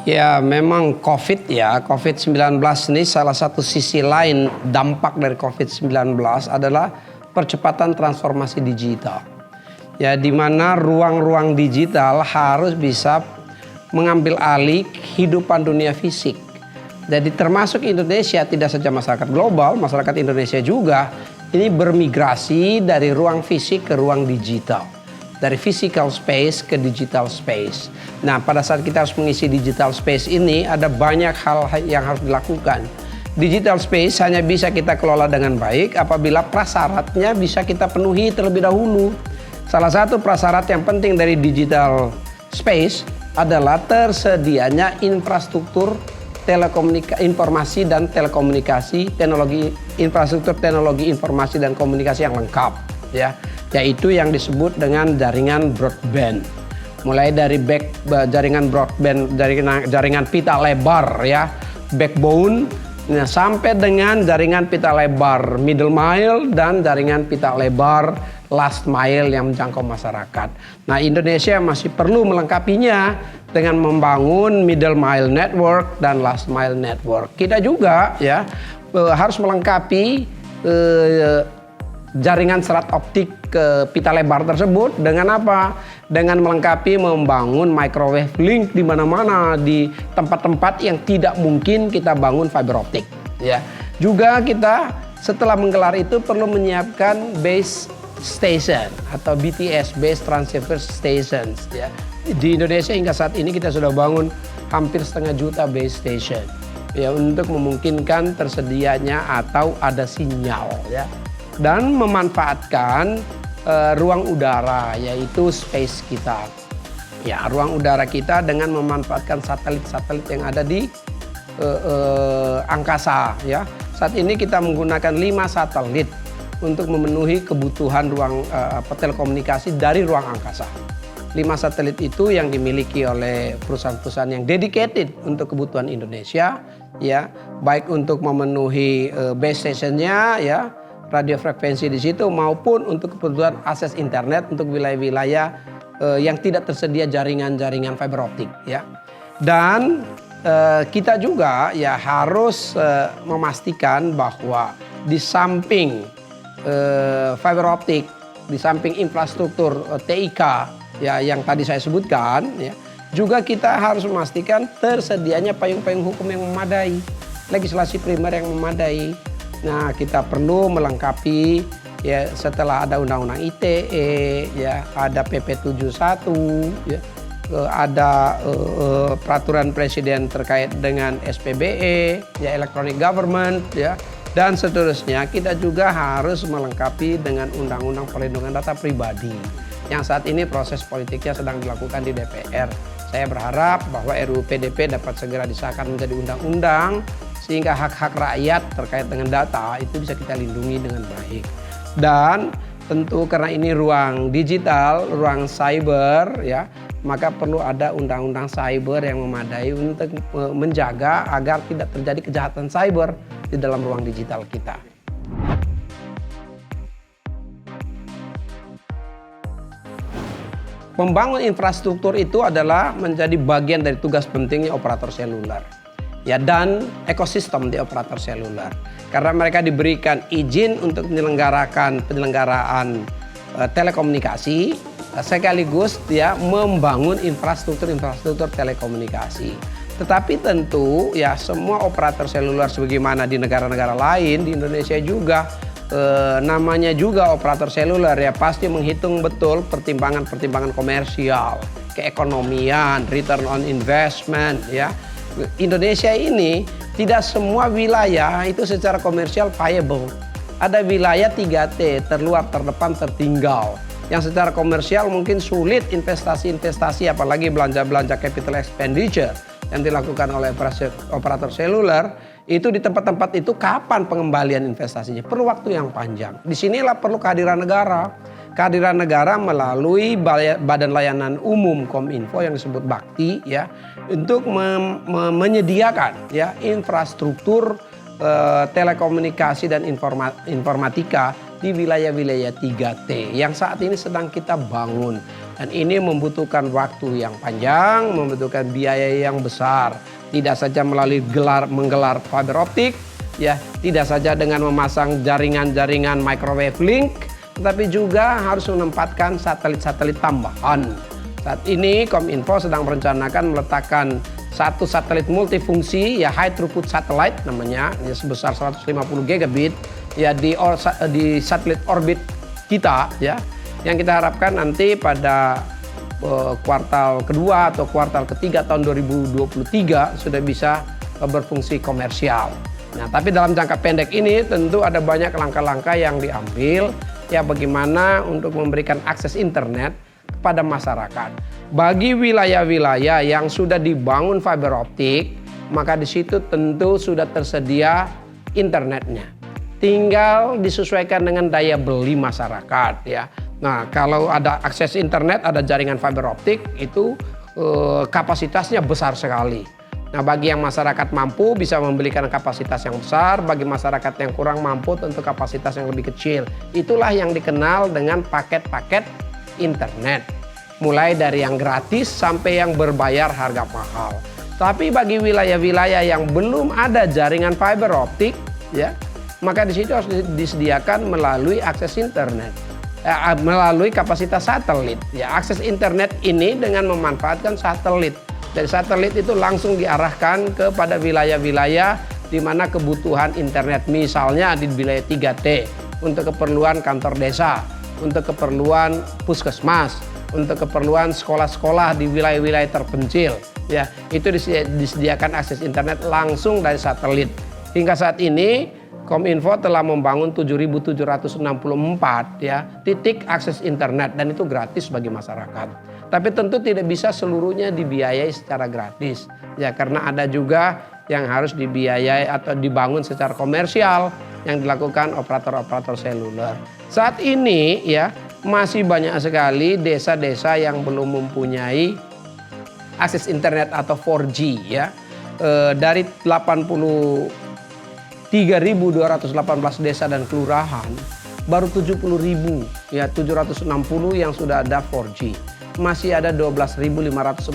Ya, memang COVID-19 ini salah satu sisi lain dampak dari COVID-19 adalah percepatan transformasi digital. Ya, di mana ruang-ruang digital harus bisa mengambil alih kehidupan dunia fisik. Jadi termasuk Indonesia, tidak saja masyarakat global, masyarakat Indonesia juga ini bermigrasi dari ruang fisik ke ruang digital. Dari physical space ke digital space. Nah, pada saat kita harus mengisi digital space ini, ada banyak hal yang harus dilakukan. Digital space hanya bisa kita kelola dengan baik apabila prasyaratnya bisa kita penuhi terlebih dahulu. Salah satu prasyarat yang penting dari digital space adalah tersedianya infrastruktur informasi dan telekomunikasi, infrastruktur teknologi informasi dan komunikasi yang lengkap, ya. Yaitu yang disebut dengan jaringan broadband. Mulai dari jaringan broadband, jaringan pita lebar ya, backbone, sampai dengan jaringan pita lebar middle mile dan jaringan pita lebar last mile yang menjangkau masyarakat. Nah, Indonesia masih perlu melengkapinya dengan membangun middle mile network dan last mile network. Kita juga ya harus melengkapi jaringan serat optik ke pita lebar tersebut dengan apa? Dengan melengkapi membangun microwave link di mana-mana di tempat-tempat yang tidak mungkin kita bangun fiber optik. Ya, juga kita setelah menggelar itu perlu menyiapkan base station atau BTS, base transceiver stations. Ya, di Indonesia hingga saat ini kita sudah bangun hampir 1,5 juta base station. Ya, untuk memungkinkan tersedianya atau ada sinyal. Ya. Dan memanfaatkan ruang udara, yaitu space kita. Ya, ruang udara kita dengan memanfaatkan satelit-satelit yang ada di angkasa. Ya, saat ini kita menggunakan 5 satelit untuk memenuhi kebutuhan ruang telekomunikasi dari ruang angkasa. 5 satelit itu yang dimiliki oleh perusahaan-perusahaan yang dedicated untuk kebutuhan Indonesia, ya, baik untuk memenuhi base stationnya, ya, radio frekuensi di situ maupun untuk kebutuhan akses internet untuk wilayah-wilayah yang tidak tersedia jaringan-jaringan fiber optik, ya. Dan kita juga ya harus memastikan bahwa di samping fiber optik, di samping infrastruktur TIK ya yang tadi saya sebutkan, ya, juga kita harus memastikan tersedianya payung-payung hukum yang memadai, legislasi primer yang memadai. Nah, kita perlu melengkapi ya setelah ada Undang-Undang ITE, ya, ada PP 71, ya, ada peraturan presiden terkait dengan SPBE, ya, Electronic Government, ya, dan seterusnya. Kita juga harus melengkapi dengan Undang-Undang Perlindungan Data Pribadi yang saat ini proses politiknya sedang dilakukan di DPR. Saya berharap bahwa RUU PDP dapat segera disahkan menjadi undang-undang sehingga hak-hak rakyat terkait dengan data itu bisa kita lindungi dengan baik. Dan tentu karena ini ruang digital, ruang cyber, ya, maka perlu ada undang-undang cyber yang memadai untuk menjaga agar tidak terjadi kejahatan cyber di dalam ruang digital kita. Membangun infrastruktur itu adalah menjadi bagian dari tugas pentingnya operator seluler. Ya, dan ekosistem di operator seluler. Karena mereka diberikan izin untuk penyelenggaraan telekomunikasi sekaligus ya membangun infrastruktur telekomunikasi. Tetapi tentu ya semua operator seluler sebagaimana di negara-negara lain, di Indonesia juga namanya juga operator seluler ya pasti menghitung betul pertimbangan komersial, keekonomian, return on investment, ya. Indonesia ini tidak semua wilayah itu secara komersial viable. Ada wilayah 3T, terluar, terdepan, tertinggal. Yang secara komersial mungkin sulit investasi apalagi belanja capital expenditure yang dilakukan oleh operator seluler. Itu di tempat-tempat itu kapan pengembalian investasinya? Perlu waktu yang panjang. Disinilah perlu kehadiran negara. Kehadiran negara melalui Badan Layanan Umum Kominfo yang disebut Bakti, ya, untuk menyediakan ya infrastruktur telekomunikasi dan informatika di wilayah-wilayah 3T yang saat ini sedang kita bangun. Dan ini membutuhkan waktu yang panjang, membutuhkan biaya yang besar. Tidak saja melalui menggelar fiber optik, ya, tidak saja dengan memasang jaringan-jaringan microwave link, tetapi juga harus menempatkan satelit-satelit tambahan. Saat ini Kominfo sedang merencanakan meletakkan satu satelit multifungsi, ya high throughput satellite namanya, ya, sebesar 150 gigabit, ya di satelit orbit kita, ya, yang kita harapkan nanti pada kuartal kedua atau kuartal ketiga tahun 2023 sudah bisa berfungsi komersial. Nah, tapi dalam jangka pendek ini tentu ada banyak langkah-langkah yang diambil, ya, bagaimana untuk memberikan akses internet kepada masyarakat. Bagi wilayah-wilayah yang sudah dibangun fiber optik, maka di situ tentu sudah tersedia internetnya. Tinggal disesuaikan dengan daya beli masyarakat, ya. Nah, kalau ada akses internet, ada jaringan fiber optik, itu kapasitasnya besar sekali. Nah, bagi yang masyarakat mampu bisa membelikan kapasitas yang besar, bagi masyarakat yang kurang mampu tentu kapasitas yang lebih kecil. Itulah yang dikenal dengan paket-paket internet. Mulai dari yang gratis sampai yang berbayar harga mahal. Tapi bagi wilayah-wilayah yang belum ada jaringan fiber optik, ya, maka di situ harus disediakan melalui akses internet. Melalui kapasitas satelit, ya, akses internet ini dengan memanfaatkan satelit. Dari satelit itu langsung diarahkan kepada wilayah-wilayah di mana kebutuhan internet, misalnya di wilayah 3T untuk keperluan kantor desa, untuk keperluan puskesmas, untuk keperluan sekolah-sekolah di wilayah-wilayah terpencil, ya, itu disediakan akses internet langsung dari satelit. Hingga saat ini Kominfo telah membangun 7.764, ya, titik akses internet, dan itu gratis bagi masyarakat. Tapi tentu tidak bisa seluruhnya dibiayai secara gratis, ya, karena ada juga yang harus dibiayai atau dibangun secara komersial yang dilakukan operator-operator seluler. Saat ini, ya, masih banyak sekali desa-desa yang belum mempunyai akses internet atau 4G, ya. Dari 3.218 desa dan kelurahan, baru 70.000, ya, 760 yang sudah ada 4G. Masih ada 12.548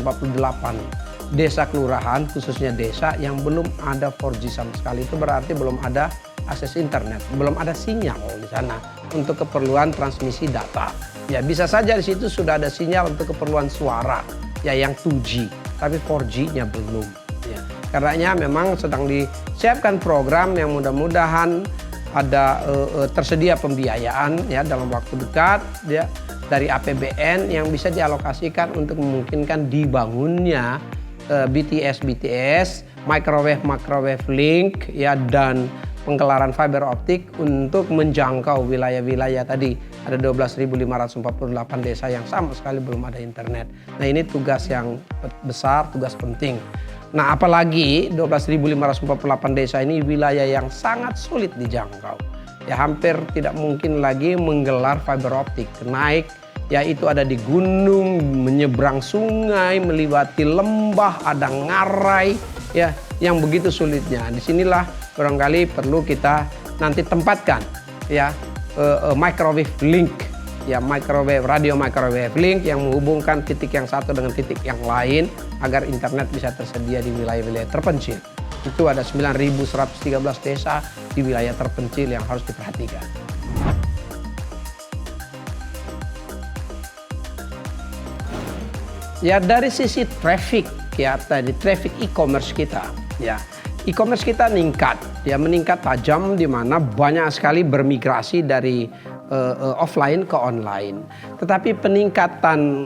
desa kelurahan, khususnya desa yang belum ada 4G sama sekali. Itu berarti belum ada akses internet, belum ada sinyal di sana untuk keperluan transmisi data. Ya, bisa saja di situ sudah ada sinyal untuk keperluan suara, ya, yang 2G, tapi 4G-nya belum. Ya. Karenanya memang sedang disiapkan program yang mudah-mudahan ada tersedia pembiayaan, ya, dalam waktu dekat, ya, dari APBN yang bisa dialokasikan untuk memungkinkan dibangunnya BTS, microwave link, ya, dan penggelaran fiber optik untuk menjangkau wilayah-wilayah tadi. Ada 12.548 desa yang sama sekali belum ada internet. Nah, ini tugas yang besar, tugas penting. Nah, apalagi 12.548 desa ini wilayah yang sangat sulit dijangkau. Ya, hampir tidak mungkin lagi menggelar fiber optik. Naik, ya, itu ada di gunung, menyeberang sungai, melewati lembah, ada ngarai, ya, yang begitu sulitnya. Disinilah barangkali perlu kita nanti tempatkan, ya, microwave link, ya, radio microwave link yang menghubungkan titik yang satu dengan titik yang lain agar internet bisa tersedia di wilayah-wilayah terpencil. Itu ada 9.113 desa di wilayah terpencil yang harus diperhatikan. Ya, dari sisi traffic, ya, tadi traffic e-commerce kita, ya, e-commerce kita meningkat tajam, di mana banyak sekali bermigrasi dari offline ke online. Tetapi peningkatan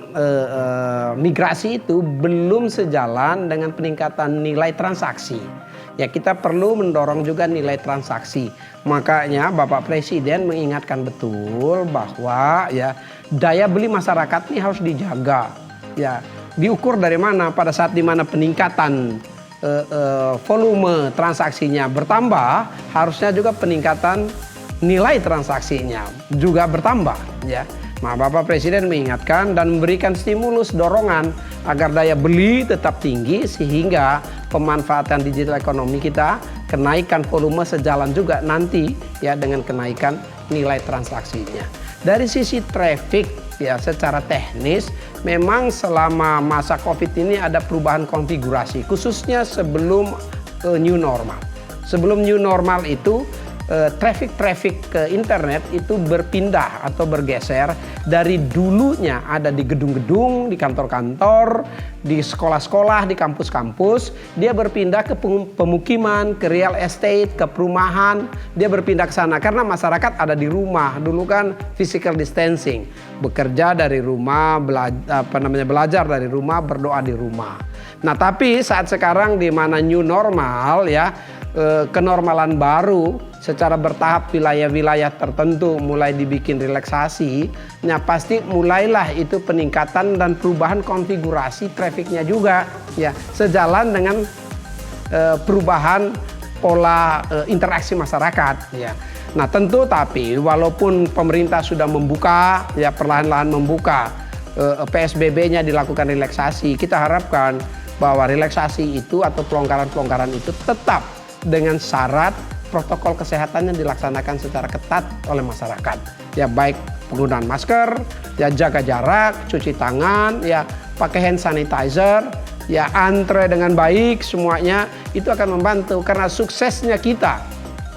migrasi itu belum sejalan dengan peningkatan nilai transaksi. Ya, kita perlu mendorong juga nilai transaksi. Makanya Bapak Presiden mengingatkan betul bahwa, ya, daya beli masyarakat ini harus dijaga. Ya, diukur dari mana? Pada saat di mana peningkatan volume transaksinya bertambah, harusnya juga peningkatan nilai transaksinya juga bertambah, ya. Nah, Bapak Presiden mengingatkan dan memberikan stimulus dorongan agar daya beli tetap tinggi sehingga pemanfaatan digital ekonomi kita kenaikan volume sejalan juga nanti ya dengan kenaikan nilai transaksinya. Dari sisi traffic ya secara teknis memang selama masa Covid ini ada perubahan konfigurasi khususnya sebelum new normal. Sebelum new normal itu traffic ke internet itu berpindah atau bergeser dari dulunya ada di gedung-gedung, di kantor-kantor, di sekolah-sekolah, di kampus-kampus, dia berpindah ke pemukiman, ke real estate, ke perumahan, dia berpindah ke sana karena masyarakat ada di rumah. Dulu kan physical distancing, bekerja dari rumah, belajar dari rumah, berdoa di rumah. Nah, tapi saat sekarang di mana new normal ya, kenormalan baru secara bertahap wilayah-wilayah tertentu mulai dibikin relaksasi, nah pasti mulailah itu peningkatan dan perubahan konfigurasi trafiknya juga ya sejalan dengan perubahan pola interaksi masyarakat ya. Nah tentu tapi walaupun pemerintah sudah membuka ya perlahan-lahan membuka PSBB-nya dilakukan relaksasi, kita harapkan bahwa relaksasi itu atau pelonggaran-pelonggaran itu tetap dengan syarat protokol kesehatan yang dilaksanakan secara ketat oleh masyarakat. Ya baik penggunaan masker, ya jaga jarak, cuci tangan, ya pakai hand sanitizer, ya antre dengan baik, semuanya itu akan membantu karena suksesnya kita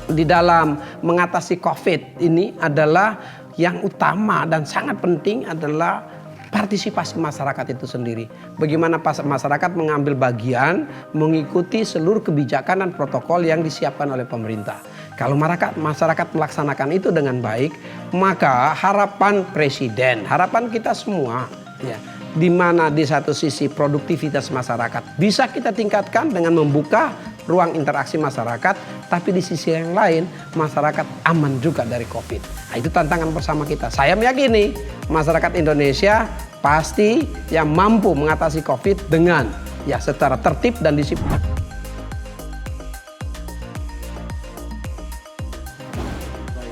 di dalam mengatasi Covid ini adalah yang utama dan sangat penting adalah partisipasi masyarakat itu sendiri. Bagaimana masyarakat mengambil bagian mengikuti seluruh kebijakan dan protokol yang disiapkan oleh pemerintah. Kalau masyarakat melaksanakan itu dengan baik, maka harapan presiden, harapan kita semua ya, di mana di satu sisi produktivitas masyarakat bisa kita tingkatkan dengan membuka ruang interaksi masyarakat, tapi di sisi yang lain masyarakat aman juga dari Covid. Nah, itu tantangan bersama kita. Saya meyakini masyarakat Indonesia pasti yang mampu mengatasi Covid dengan ya secara tertib dan disiplin.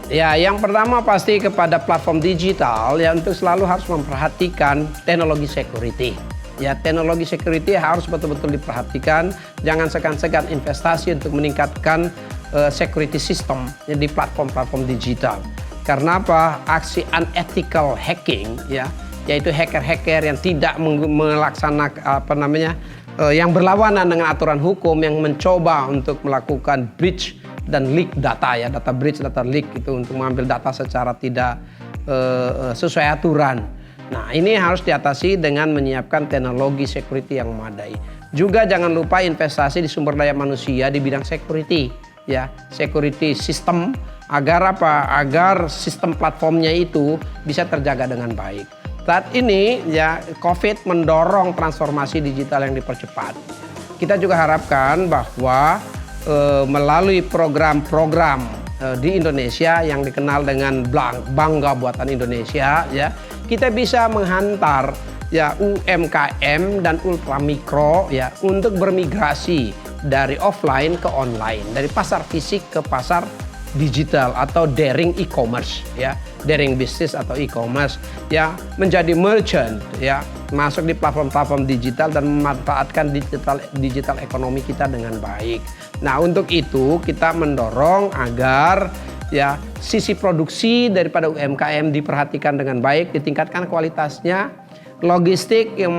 Ya, yang pertama pasti kepada platform digital ya untuk selalu harus memperhatikan teknologi security. Ya, teknologi security harus betul-betul diperhatikan. Jangan segan-segan investasi untuk meningkatkan security system di platform-platform digital. Karena apa? Aksi unethical hacking ya, yaitu hacker-hacker yang tidak melaksanakan yang berlawanan dengan aturan hukum, yang mencoba untuk melakukan breach dan leak data ya, data breach, data leak itu untuk mengambil data secara tidak sesuai aturan. Nah, ini harus diatasi dengan menyiapkan teknologi security yang memadai. Juga jangan lupa investasi di sumber daya manusia di bidang security ya, security system agar apa? Agar sistem platformnya itu bisa terjaga dengan baik. Saat ini ya Covid mendorong transformasi digital yang dipercepat. Kita juga harapkan bahwa melalui program-program di Indonesia yang dikenal dengan Bangga Buatan Indonesia ya, kita bisa menghantar ya UMKM dan ultramikro ya untuk bermigrasi dari offline ke online, dari pasar fisik ke pasar digital atau daring e-commerce ya, daring bisnis atau e-commerce ya, menjadi merchant ya, masuk di platform-platform digital dan memanfaatkan digital ekonomi kita dengan baik. Nah, untuk itu kita mendorong agar ya sisi produksi daripada UMKM diperhatikan dengan baik, ditingkatkan kualitasnya, logistik yang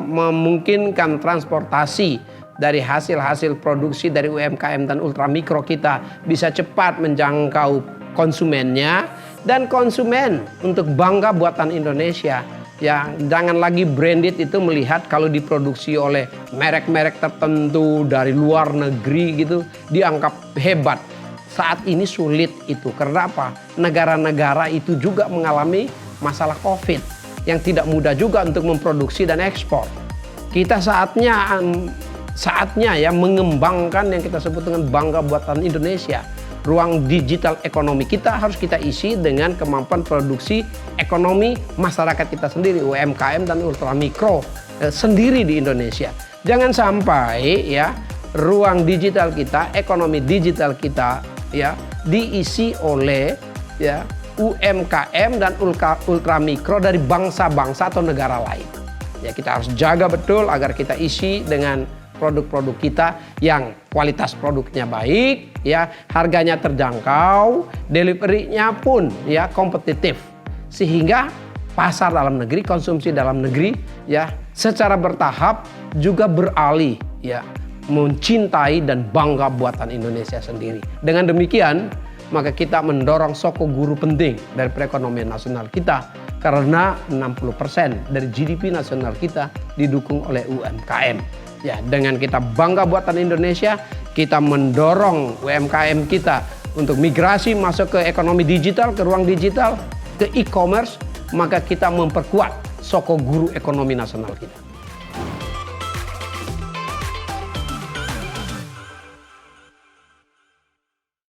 memungkinkan transportasi dari hasil-hasil produksi dari UMKM dan ultramikro kita bisa cepat menjangkau konsumennya, dan konsumen untuk bangga buatan Indonesia. Ya, jangan lagi branded itu melihat kalau diproduksi oleh merek-merek tertentu dari luar negeri gitu dianggap hebat. Saat ini sulit itu. Karena apa? Negara-negara itu juga mengalami masalah Covid yang tidak mudah juga untuk memproduksi dan ekspor. Kita saatnya ya mengembangkan yang kita sebut dengan bangga buatan Indonesia. Ruang digital ekonomi kita harus kita isi dengan kemampuan produksi ekonomi masyarakat kita sendiri, UMKM dan ultramikro sendiri di Indonesia. Jangan sampai ya ruang digital kita, ekonomi digital kita ya diisi oleh ya UMKM dan ultramikro dari bangsa-bangsa atau negara lain. Ya, kita harus jaga betul agar kita isi dengan produk-produk kita yang kualitas produknya baik, ya, harganya terjangkau, delivery-nya pun ya kompetitif, sehingga pasar dalam negeri, konsumsi dalam negeri ya secara bertahap juga beralih ya mencintai dan bangga buatan Indonesia sendiri. Dengan demikian, maka kita mendorong soko guru penting dari perekonomian nasional kita, karena 60% dari GDP nasional kita didukung oleh UMKM. Ya, dengan kita bangga buatan Indonesia, kita mendorong UMKM kita untuk migrasi masuk ke ekonomi digital, ke ruang digital, ke e-commerce, maka kita memperkuat soko guru ekonomi nasional kita.